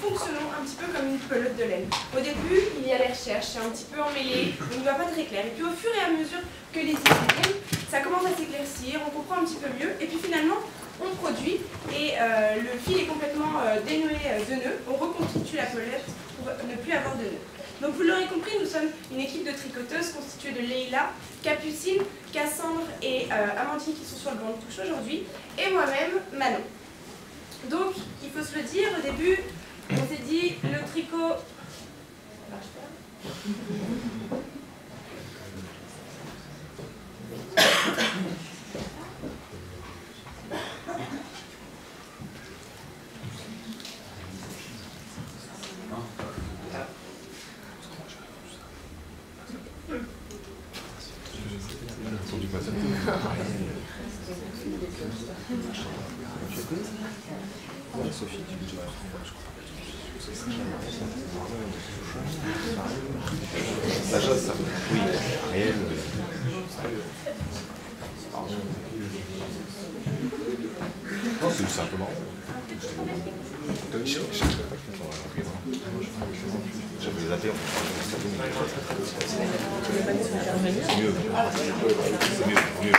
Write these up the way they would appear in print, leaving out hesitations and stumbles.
fonctionnons un petit peu comme une pelote de laine. Au début, il y a les recherches, c'est un petit peu emmêlé, on ne va pas très clair. Et puis au fur et à mesure que les idées viennent, ça commence à s'éclaircir, on comprend un petit peu mieux, et puis finalement, on produit, et le fil est complètement dénoué de nœuds, on reconstitue la pelote pour ne plus avoir de nœuds. Donc vous l'aurez compris, nous sommes une équipe de tricoteuses constituée de Leïla, Capucine, Cassandre et Amandine qui sont sur le banc de touche aujourd'hui, et moi-même, Manon. Donc, il faut se le dire, au début, on s'est dit, le tricot... Ça marche pas. Sophie, tu dis Sacha, ça. Oui, Ariel. Non, c'est simplement. J'avais zappé. C'est mieux. C'est mieux.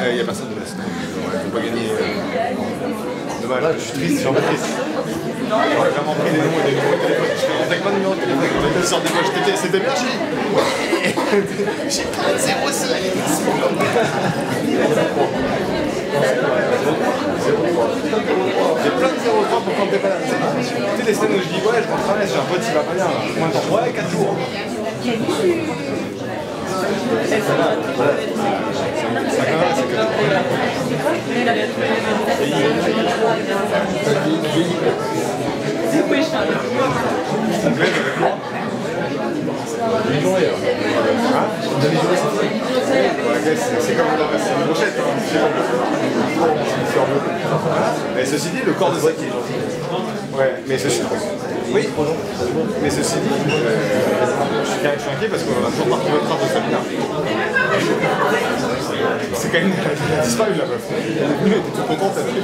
Il n'y a personne de l'Est. On ne peut pas gagner. Dommage, je suis triste, j'en suis triste. J'aurais vraiment pris des noms et des numéros de téléphone. Je ne avec pas de numéro de téléphone. On était sur des poches. C'était bien, j'ai plein de 0 aussi. J'ai plein de 0,3 pour quand t'es pas là. Tu sais, des scènes où je dis, ouais, je m'en travaille, j'ai un pote, il va pas bien. Moins de temps. Ouais, 4 jours. C'est comme une brochette. Mais ceci dit, le corps de Zach est gentil. Ouais, mais ceci dit. Oui, mais ceci dit, je suis inquiet parce qu'on a toujours pas retrouvé le trace de Sabina. C'est quand même. Elle a disparu la meuf. Elle était toute contente, elle avait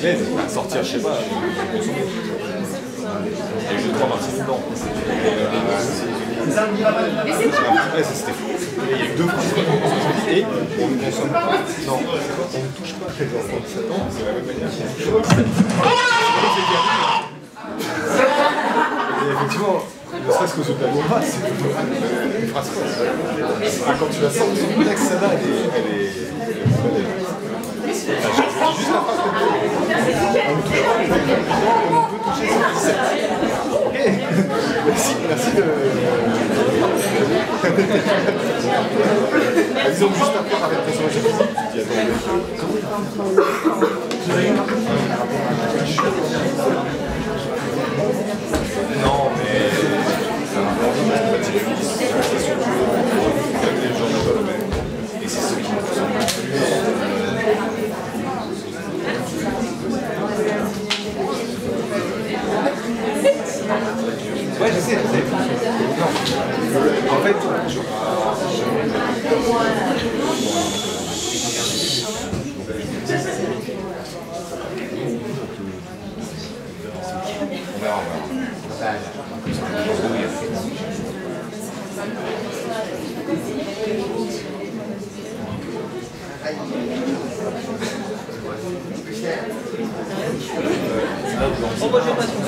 elle va sortir, je sais pas, et je crois Martine dedans. C'était fou. Il y a eu 2 fois et on ne consomme pas. Non, on ne touche pas les enfants de 7 ans, c'est la même manière. Et effectivement, ne serait-ce que ce tableau-là, c'est une phrase quoi. Quand tu la sens de son texte, celle-là, elle est juste la phrase que on peut toucher son 17. Ok. Merci de... Disons juste après avec ton son physique, tu dis non, mais... Et c'est ceux qui me font ouais, je sais. Non. En fait, on verra. On va jouer pas sur le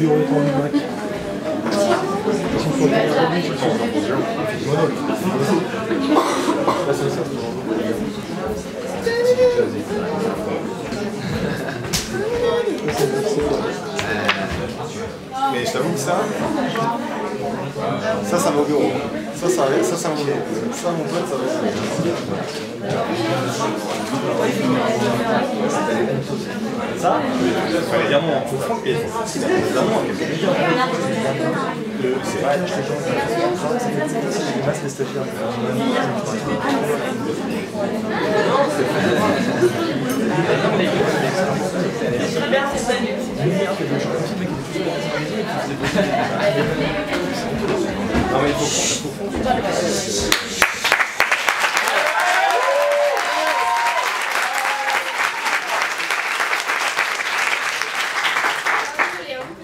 bureau de temps du Mac. Mais je t'avoue que ça va au bureau. Ça mon bureau. Ça, mon pote, ça va. Ça, il fallait dire non. Faut franc qu'il y ait c'est vrai, je non mais il faut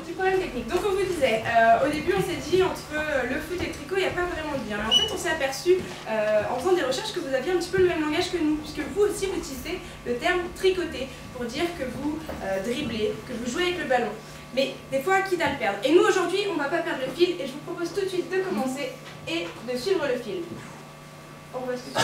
petit problème technique. Donc on vous disait, au début on s'est dit entre le foot et le tricot il n'y a pas vraiment de lien. Mais en fait on s'est aperçu en faisant des recherches que vous aviez un petit peu le même langage que nous, puisque vous aussi vous utilisez le terme tricoter pour dire que vous dribblez, que vous jouez avec le ballon. Mais des fois, quitte à le perdre. Et nous, aujourd'hui, on ne va pas perdre le fil et je vous propose tout de suite de commencer et de suivre le fil. On va suivre.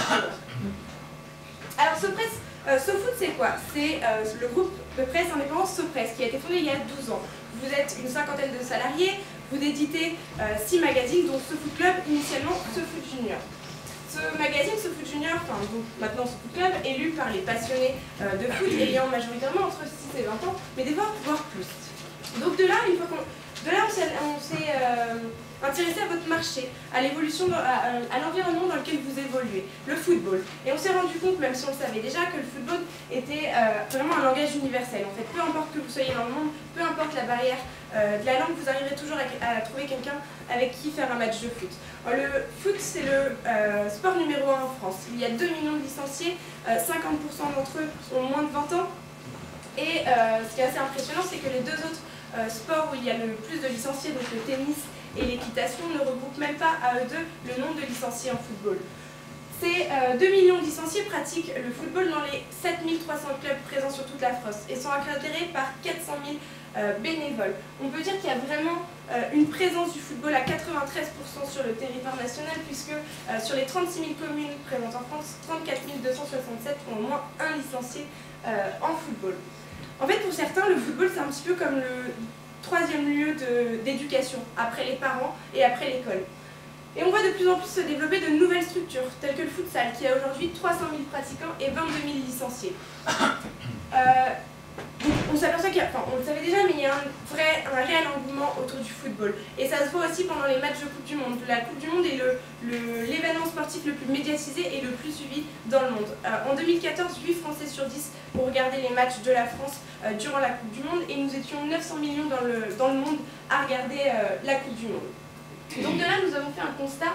Alors, SoFoot, c'est quoi? C'est le groupe de presse indépendant SoPresse qui a été fondé il y a 12 ans. Vous êtes une cinquantaine de salariés, vous éditez 6 magazines, dont SoFoot Club, initialement SoFoot Junior. Ce magazine, SoFoot Junior, enfin donc maintenant SoFoot Club, est lu par les passionnés de foot ayant majoritairement entre 6 et 20 ans, mais des fois, voire plus. Donc de là, on s'est intéressé à votre marché, à l'évolution, à l'environnement dans lequel vous évoluez, le football. Et on s'est rendu compte, même si on le savait déjà, que le football était vraiment un langage universel. En fait, peu importe que vous soyez dans le monde, peu importe la barrière de la langue, vous arriverez toujours à trouver quelqu'un avec qui faire un match de foot. Alors, le foot, c'est le sport numéro 1 en France. Il y a 2 millions de licenciés, 50% d'entre eux ont moins de 20 ans. Et ce qui est assez impressionnant, c'est que les deux autres sports où il y a le plus de licenciés, donc le tennis et l'équitation, ne regroupent même pas à eux deux le nombre de licenciés en football. Ces 2 millions de licenciés pratiquent le football dans les 7300 clubs présents sur toute la France et sont encadrés par 400 000 bénévoles. On peut dire qu'il y a vraiment une présence du football à 93% sur le territoire national, puisque sur les 36 000 communes présentes en France, 34 267 ont au moins un licencié en football. En fait, pour certains, le football, c'est un petit peu comme le troisième lieu d'éducation, après les parents et après l'école. Et on voit de plus en plus se développer de nouvelles structures, telles que le futsal, qui a aujourd'hui 300 000 pratiquants et 22 000 licenciés. On s'aperçoit qu'il y a, enfin, on le savait déjà, mais il y a un réel engouement autour du football. Et ça se voit aussi pendant les matchs de Coupe du Monde. La Coupe du Monde est l'événement sportif le plus médiatisé et le plus suivi dans le monde. En 2014, 8 Français sur 10 ont regardé les matchs de la France durant la Coupe du Monde, et nous étions 900 millions dans le monde à regarder la Coupe du Monde. Donc de là, nous avons fait un constat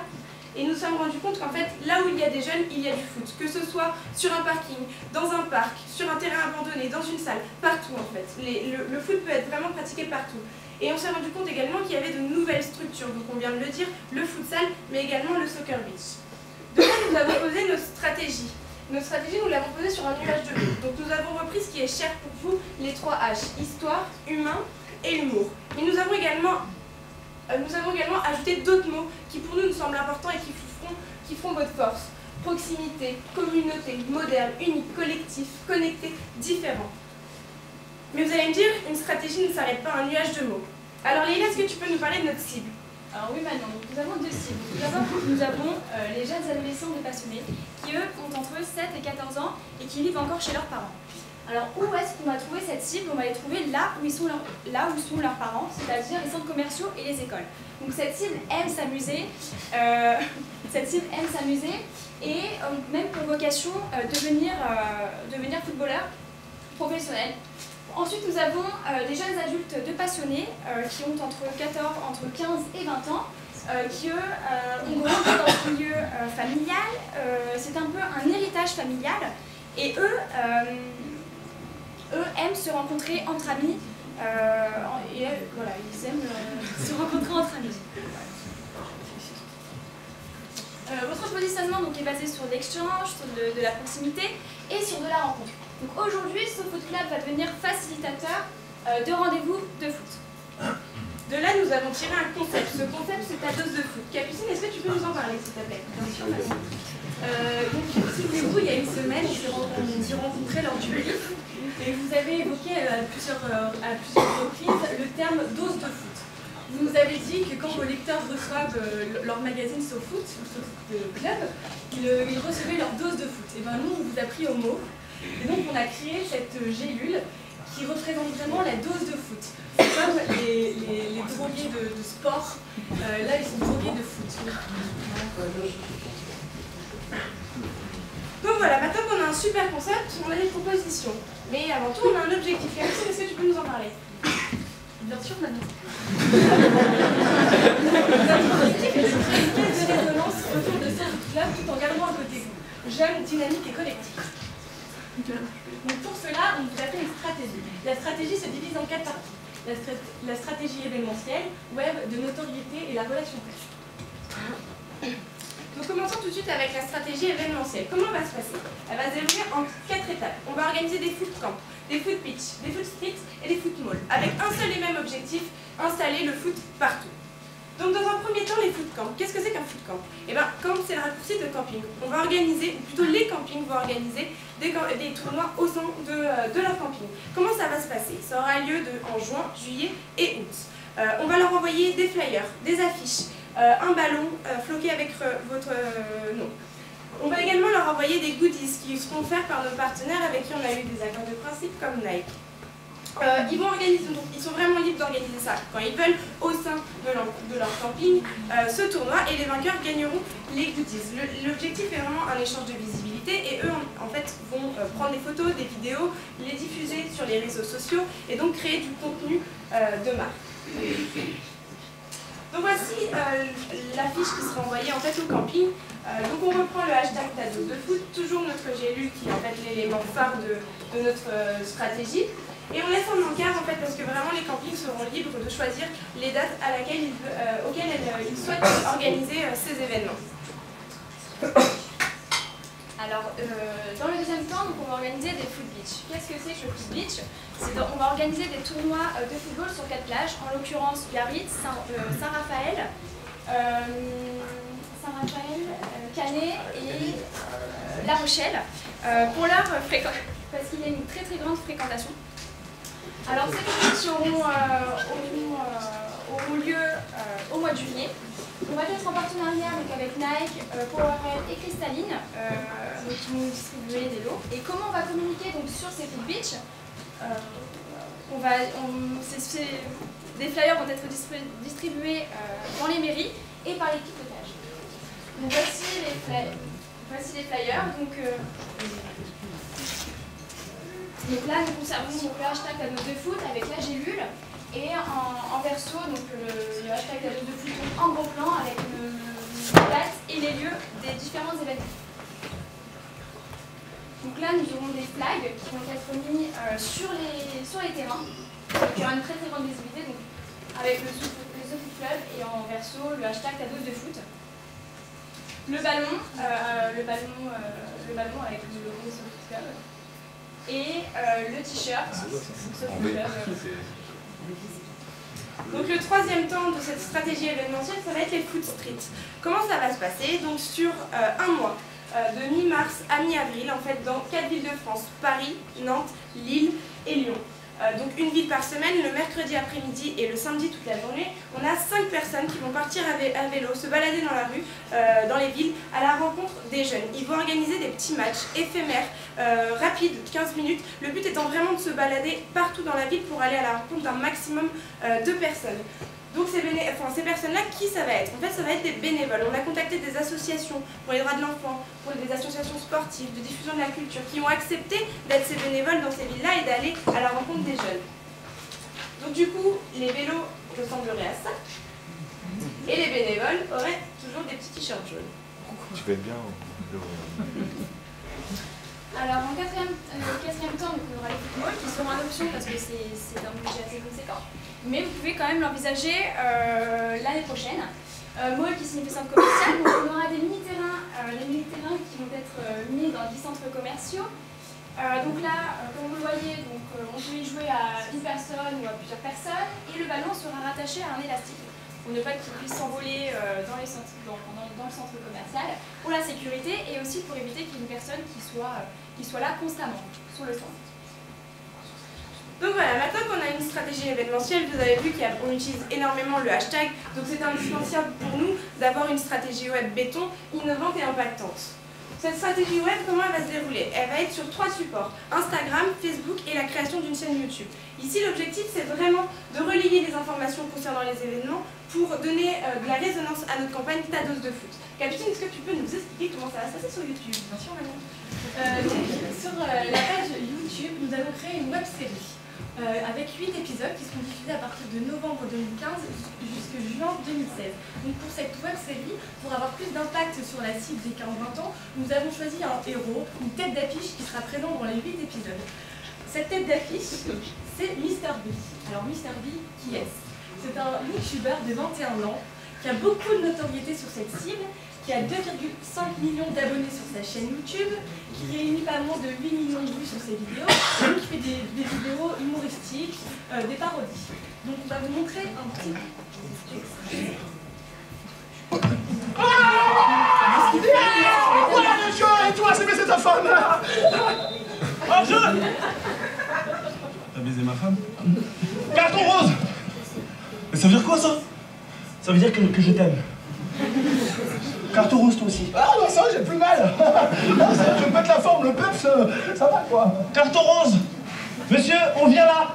et nous nous sommes rendus compte qu'en fait, là où il y a des jeunes, il y a du foot. Que ce soit sur un parking, dans un parc, sur un terrain abandonné, dans une salle, partout en fait. Le foot peut être vraiment pratiqué partout. Et on s'est rendu compte également qu'il y avait de nouvelles structures. Donc on vient de le dire, le futsal, mais également le soccer beach. De là, nous avons posé nos stratégies. Notre stratégie, nous l'avons posée sur un nuage de mots. Donc nous avons repris ce qui est cher pour vous, les 3 H, histoire, humain et humour. Mais nous avons également ajouté d'autres mots qui pour nous semblent importants et qui feront votre force. Proximité, communauté, moderne, unique, collectif, connecté, différent. Mais vous allez me dire, une stratégie ne s'arrête pas à un nuage de mots. Alors Leïla, est-ce que tu peux nous parler de notre cible? Alors oui, maintenant, donc, nous avons 2 cibles. Tout d'abord, nous avons les jeunes adolescents de passionnés qui, eux, ont entre 7 et 14 ans et qui vivent encore chez leurs parents. Alors, où est-ce qu'on va trouver cette cible? On va les trouver là où sont leurs parents, c'est-à-dire les centres commerciaux et les écoles. Donc cette cible aime s'amuser, et même pour vocation devenir footballeur professionnel. Ensuite, nous avons des jeunes adultes de passionnés qui ont entre 15 et 20 ans, qui eux ont grandi dans un milieu familial. C'est un peu un héritage familial, et eux aiment se rencontrer entre amis, et voilà, ils aiment se rencontrer entre amis. Votre positionnement donc, est basé sur l'échange, sur de la proximité et sur de la rencontre. Donc aujourd'hui, SoFoot Club va devenir facilitateur de rendez-vous de foot. De là, nous avons tiré un concept. Ce concept, c'est ta dose de foot. Capucine, est-ce que tu peux nous en parler, s'il te plaît? Bien sûr, donc, souvenez-vous, il y a une semaine, on s'est rencontrés lors du livre et vous avez évoqué à plusieurs reprises le terme dose de foot. Vous nous avez dit que quand vos lecteurs reçoivent leur magazine SoFoot, Club, ils recevaient leur dose de foot. Et bien nous, on vous a pris au mot. Et donc, on a créé cette gélule qui représente vraiment la dose de foot. C'est comme les drogués de sport. Là, ils sont drogués de foot. Donc voilà, maintenant qu'on a un super concept, on a des propositions. Mais avant tout, on a un objectif. Capucine, est-ce que tu peux nous en parler? Bien sûr, Manon. Notre objectif est de créer une caisse de résonance autour de SoFoot Club tout en gardant un côté jeune, dynamique et collectif. Donc pour cela, on vous a fait une stratégie. La stratégie se divise en 4 parties. La stratégie événementielle, web, de notoriété et la relation presse. Donc commençons tout de suite avec la stratégie événementielle. Comment va se passer? Elle va se dérouler en 4 étapes. On va organiser des foot camps, des foot pitch, des foot street et des foot mall, avec un seul et même objectif, installer le foot partout. Donc dans un premier temps, les foot camps. Qu'est-ce que c'est qu'un foot camp? Eh bien, camp, c'est le raccourci de camping. On va organiser, ou plutôt les campings vont organiser des tournois au sein de leur camping. Comment ça va se passer? Ça aura lieu en juin, juillet et août. On va leur envoyer des flyers, des affiches, un ballon floqué avec votre nom. On va également leur envoyer des goodies qui seront offerts par nos partenaires avec qui on a eu des accords de principe comme Nike. Ils vont organiser, donc ils sont vraiment libres d'organiser ça quand ils veulent au sein de leur camping ce tournoi et les vainqueurs gagneront les goodies. L'objectif est vraiment un échange de visibilité et eux en fait vont prendre des photos, des vidéos, les diffuser sur les réseaux sociaux et donc créer du contenu de marque. Donc voici l'affiche qui sera envoyée en fait au camping. Donc on reprend le hashtag ta dose de foot, toujours notre gélule qui est en fait l'élément phare de notre stratégie. Et on laisse en encart en fait parce que vraiment les campings seront libres de choisir les dates auxquelles ils souhaitent organiser ces événements. Alors, dans le deuxième temps, on va organiser des foot beach. Qu'est-ce que c'est que le foot beach? On va organiser des tournois de football sur 4 plages, en l'occurrence Biarritz, Saint-Raphaël, Canet et La Rochelle, pour leur fréquence, parce qu'il y a une très très grande fréquentation. Alors ces compétitions auront lieu au mois de juillet. On va être en partenariat avec Nike, Powerade et Cristalline, qui vont distribuer des lots. Et comment on va communiquer donc, sur ces foot beach? Des flyers vont être distribués dans les mairies et par l'équipetage. Donc voici les flyers. Donc là, nous conservons le hashtag ta dose de foot avec la gélule et en verso, donc le hashtag ta dose de foot en gros plan avec la date et les lieux des différents événements. Donc là, nous aurons des flags qui vont être mis sur les terrains. Donc il y aura une très très grande visibilité donc, avec le SoFoot Club et en verso le hashtag ta dose de foot. Le ballon avec le logo SoFoot Club. Et le t-shirt, donc le troisième temps de cette stratégie événementielle, ça va être les foot street. Comment ça va se passer? Donc sur un mois, de mi-mars à mi-avril, en fait, dans 4 villes de France, Paris, Nantes, Lille et Lyon. Donc une ville par semaine, le mercredi après-midi et le samedi toute la journée, on a 5 personnes qui vont partir à vélo, se balader dans la rue, dans les villes, à la rencontre des jeunes. Ils vont organiser des petits matchs éphémères, rapides, 15 minutes. Le but étant vraiment de se balader partout dans la ville pour aller à la rencontre d'un maximum de personnes. Donc ces personnes-là, qui ça va être? En fait, ça va être des bénévoles. On a contacté des associations pour les droits de l'enfant, pour des associations sportives, de diffusion de la culture, qui ont accepté d'être ces bénévoles dans ces villes-là et d'aller à la rencontre des jeunes. Donc du coup, les vélos ressembleraient à ça. Et les bénévoles auraient toujours des petits t-shirts jaunes. Tu peux être bien. Alors en quatrième temps, il y aura les footballs qui seront en option parce que c'est un budget assez conséquent. Mais vous pouvez quand même l'envisager l'année prochaine. Mall qui signifie centre commercial, donc on aura des mini-terrains qui vont être mis dans 10 centres commerciaux Donc là, comme vous le voyez, on peut y jouer à une personne ou à plusieurs personnes, et le ballon sera rattaché à un élastique, pour ne pas qu'il puisse s'envoler dans le centre commercial, pour la sécurité et aussi pour éviter qu'il y ait une personne qui soit là constamment sur le stand. Donc voilà, maintenant qu'on a une stratégie événementielle, vous avez vu qu'on utilise énormément le hashtag, donc c'est indispensable pour nous d'avoir une stratégie web béton, innovante et impactante. Cette stratégie web, comment elle va se dérouler? Elle va être sur 3 supports, Instagram, Facebook et la création d'une chaîne YouTube. Ici, l'objectif, c'est vraiment de relayer les informations concernant les événements pour donner de la résonance à notre campagne Ta Dose de Foot. Capitaine, est-ce que tu peux nous expliquer comment ça va se passer sur YouTube? Bien sûr, Manon. Sur la page YouTube, nous avons créé une web série avec 8 épisodes qui seront diffusés à partir de novembre 2015 jusqu'à juin 2016. Donc pour cette web série, pour avoir plus d'impact sur la cible des 15-20 ans, nous avons choisi un héros, une tête d'affiche qui sera présente dans les 8 épisodes. Cette tête d'affiche, c'est Mr. B. Alors Mr. B, qui est-ce? C'est un YouTuber de 21 ans qui a beaucoup de notoriété sur cette cible, qui a 2,5 millions d'abonnés sur sa chaîne YouTube, qui réunit pas moins de 8 millions de vues sur ses vidéos, et qui fait des vidéos humoristiques, des parodies. Donc on va vous montrer un petit extrait. Voilà le jeu. Et toi, c'est baisé ta femme. Un jeu. T'as baisé ma femme? Carton rose. Mais ça veut dire quoi ça? Ça veut dire que je t'aime. Carton rose, toi aussi. Ah, bah ça, j'ai plus mal. Ah, ça, je me pète la forme, le peps, ça va quoi. Carton rose. Monsieur, on vient là.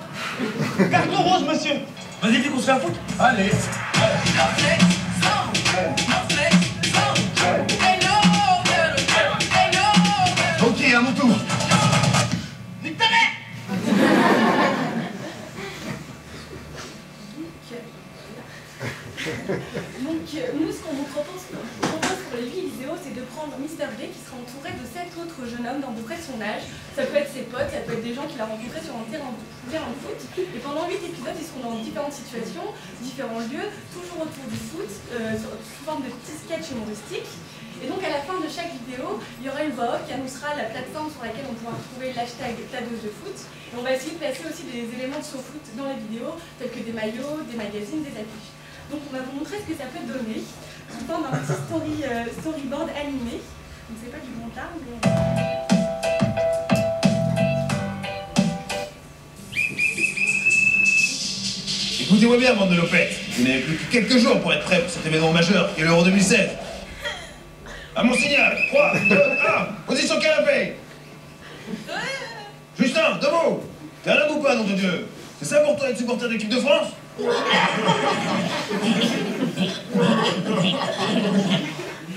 Carton rose, monsieur. Vas-y, dis qu'on se fait un foot. Allez. Ok, à mon tour. Nique ta mère. Donc nous, ce qu'on vous propose pour les 8 vidéos, c'est de prendre Mr. B qui sera entouré de 7 autres jeunes hommes d'à peu près son âge. Ça peut être ses potes, ça peut être des gens qu'il a rencontrés sur un terrain de foot. Et pendant 8 épisodes, ils seront dans différentes situations, différents lieux, toujours autour du foot, sous forme de petits sketchs humoristiques. Et donc à la fin de chaque vidéo, il y aura une voix off qui annoncera la plateforme sur laquelle on pourra retrouver l'hashtag Ta Dose de Foot. Et on va essayer de placer aussi des éléments de SoFoot dans les vidéos, tels que des maillots, des magazines, des affiches. Donc on va vous montrer ce que ça peut donner sous forme d'un petit storyboard animé. Donc c'est pas du bon art, mais... Écoutez-moi bien, bande de lopettes. Vous n'avez plus que quelques jours pour être prêts pour cet événement majeur qui est l'Euro 2016. À mon signal, 3, 2, 1, position canapé. Justin, debout. T'es un homme ou pas, nom de Dieu? C'est ça pour toi être supporter de l'équipe de France?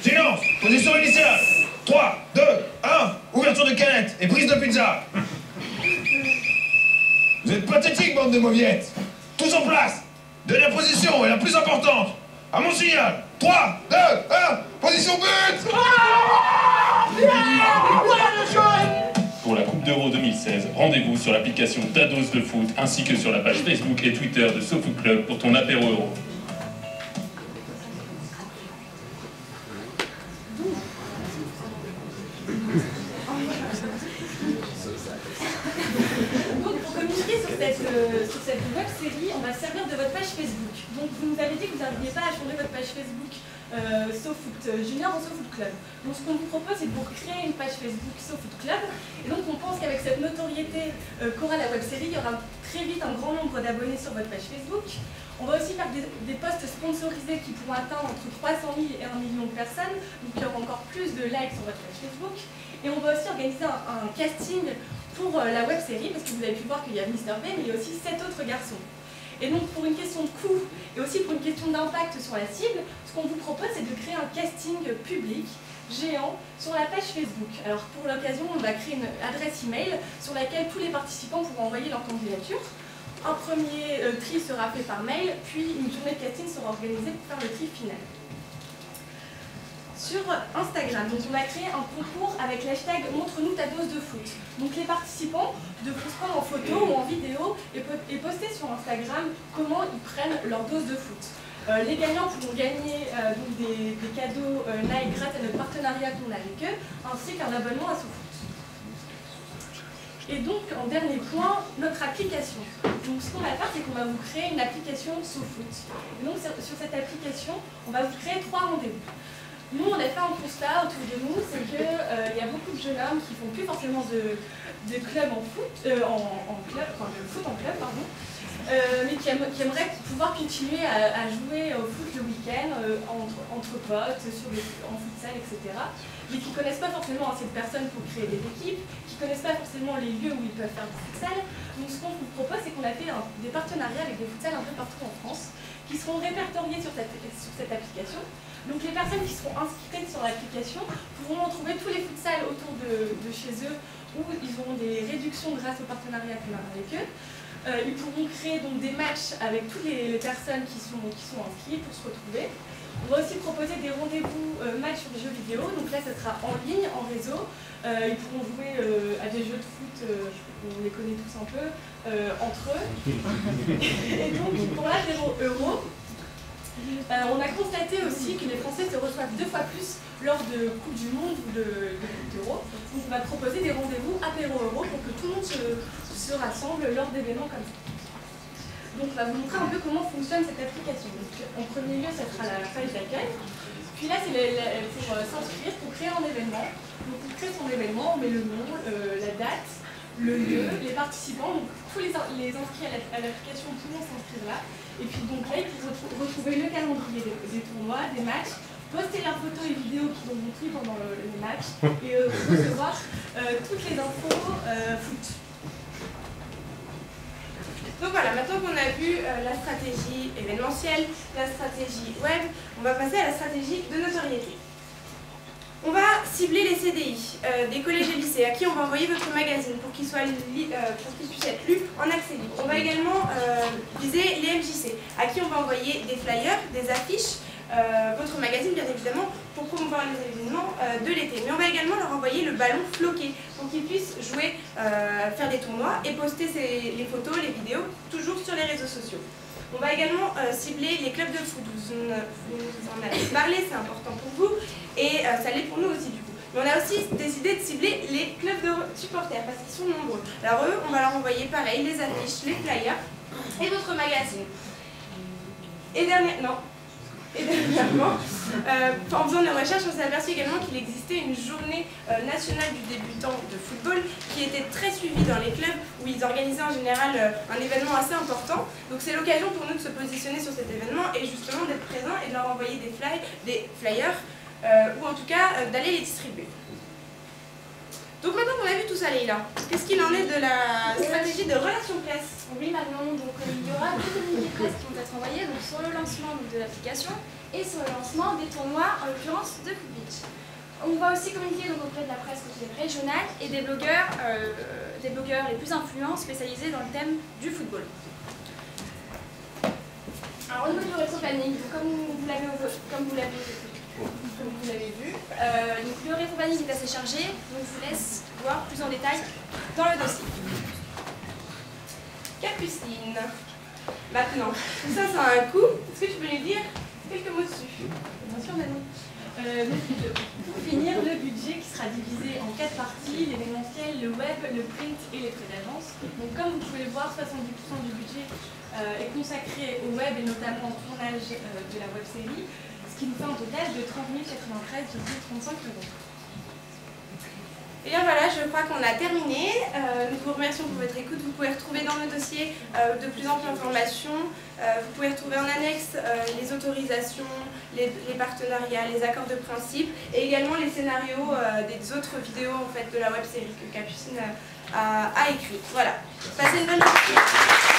Silence, position initiale. 3, 2, 1, ouverture de canette et prise de pizza. Vous êtes pathétique, bande de mauviettes. Tous en place. Dernière position et la plus importante. À mon signal. 3, 2, 1, position but. Pour la Coupe d'Euro 2016, rendez-vous sur l'application Ta Dose de Foot ainsi que sur la page Facebook et Twitter de SoFoot Club pour ton apéro euro. Donc pour communiquer sur cette web série, on va se servir de votre page Facebook. Donc vous nous avez dit que vous n'arriviez pas à changer votre page Facebook SoFoot Junior ou SoFoot Club. Donc ce qu'on vous propose, c'est de vous créer une page Facebook SoFoot Club. Et donc on pense qu'avec cette notoriété qu'aura la web série, il y aura très vite un grand nombre d'abonnés sur votre page Facebook. On va aussi faire des posts sponsorisés qui pourront atteindre entre 300 000 et 1 million de personnes. Donc il y aura encore plus de likes sur votre page Facebook. Et on va aussi organiser un casting pour la web série, parce que vous avez pu voir qu'il y a Mr. B, mais il y a aussi 7 autres garçons. Et donc pour une question de coût et aussi pour une question d'impact sur la cible, ce qu'on vous propose, c'est de créer un casting public géant sur la page Facebook. Alors pour l'occasion, on va créer une adresse email sur laquelle tous les participants pourront envoyer leur candidature. Un premier tri sera fait par mail, puis une journée de casting sera organisée pour faire le tri final. Sur Instagram, donc on a créé un concours avec l'hashtag Montre-nous ta dose de foot. Donc les participants devront se prendre en photo ou en vidéo et poster sur Instagram comment ils prennent leur dose de foot. Les gagnants pourront gagner donc des cadeaux Nike grâce à notre partenariat qu'on a avec eux, ainsi qu'un abonnement à SoFoot. Et donc, en dernier point, notre application. Donc, ce qu'on va faire, c'est qu'on va vous créer une application SoFoot. Et donc, sur cette application, on va vous créer 3 rendez-vous. Nous, on a fait un constat autour de nous, c'est qu'il y a beaucoup de jeunes hommes qui font plus forcément de club en foot, de foot en club, pardon, mais qui aimeraient pouvoir continuer à jouer au foot le week-end, entre potes, en futsal, etc. Mais qui ne connaissent pas forcément assez de personnes pour créer des équipes, qui ne connaissent pas forcément les lieux où ils peuvent faire du futsal. Donc ce qu'on vous propose, c'est qu'on a fait des partenariats avec des futsals un peu partout en France, qui seront répertoriés sur cette application. Donc les personnes qui seront inscrites sur l'application pourront retrouver tous les futsals autour de chez eux où ils auront des réductions grâce au partenariat qu'on a avec eux. Ils pourront créer donc des matchs avec toutes les personnes qui sont inscrites pour se retrouver. On va aussi proposer des rendez-vous matchs sur des jeux vidéo. Donc là, ça sera en ligne, en réseau. Ils pourront jouer à des jeux de foot, on les connaît tous un peu, entre eux. Et donc pour la 0 €, on a constaté aussi que les Français se reçoivent 2 fois plus lors de Coupe du Monde ou de Coupe d'Euro. Donc on va proposer des rendez-vous à 0 € pour que tout le monde se rassemble lors d'événements comme ça. Donc on va vous montrer un peu comment fonctionne cette application. Donc, en premier lieu, ça sera la page d'accueil. Puis là, c'est pour s'inscrire, pour créer un événement. Donc pour créer son événement, on met le nom, la date, le lieu, les participants. Donc tous les inscrits à l'application pourront s'inscrire là. Et puis donc là, ils pourront retrouver le calendrier des tournois, des matchs, poster leurs photos et vidéos qu'ils ont montrées pendant les matchs et recevoir toutes les infos foot. Donc voilà, maintenant qu'on a vu la stratégie événementielle, la stratégie web, on va passer à la stratégie de notoriété. On va cibler les CDI des collèges et lycées à qui on va envoyer votre magazine pour qu'il puisse être lu en accès libre. On va également viser les MJC à qui on va envoyer des flyers, des affiches, votre magazine bien évidemment pour promouvoir les événements de l'été. Mais on va également leur envoyer le ballon floqué pour qu'ils puissent jouer, faire des tournois et poster les photos, les vidéos toujours sur les réseaux sociaux. On va également cibler les clubs de foot, vous en avez parlé, c'est important pour vous, et ça l'est pour nous aussi du coup. Mais on a aussi décidé de cibler les clubs de supporters, parce qu'ils sont nombreux. Alors eux, on va leur envoyer pareil, les affiches, les flyers, et votre magazine. Et dernièrement, en faisant nos recherches, on s'est aperçu également qu'il existait une journée nationale du débutant de football qui était très suivie dans les clubs où ils organisaient en général un événement assez important. Donc c'est l'occasion pour nous de se positionner sur cet événement et justement d'être présents et de leur envoyer des flyers ou en tout cas d'aller les distribuer. Donc maintenant qu'on a vu tout ça, Leïla, qu'est-ce qu'il en est de la stratégie de relations presse? Oui, Manon, donc il y aura 2 communiqués de presse qui vont être envoyés donc, sur le lancement de l'application et sur le lancement des tournois, en l'occurrence de Foot Beach. On va aussi communiquer donc, auprès de la presse régionale et des blogueurs les plus influents spécialisés dans le thème du football. Alors au niveau du rétro-planning, comme vous l'avez vu, donc le rétro-planning est assez chargé, donc je vous laisse voir plus en détail dans le dossier. Capucine. Maintenant, tout ça, ça a un coût. Est-ce que tu peux nous dire quelques mots dessus? Bien sûr, Manon. Pour finir, le budget qui sera divisé en 4 parties, l'événementiel, le web, le print et les frais d'agence. Donc comme vous pouvez le voir, 70% du budget est consacré au web et notamment au tournage de la web série, ce qui nous fait un total de 30 093,35 €. Et bien voilà, je crois qu'on a terminé. Nous vous remercions pour votre écoute. Vous pouvez retrouver dans le dossier de plus amples informations. Vous pouvez retrouver en annexe les autorisations, les partenariats, les accords de principe et également les scénarios des autres vidéos en fait, de la web série que Capucine a écrit. Voilà. Passez une bonne journée.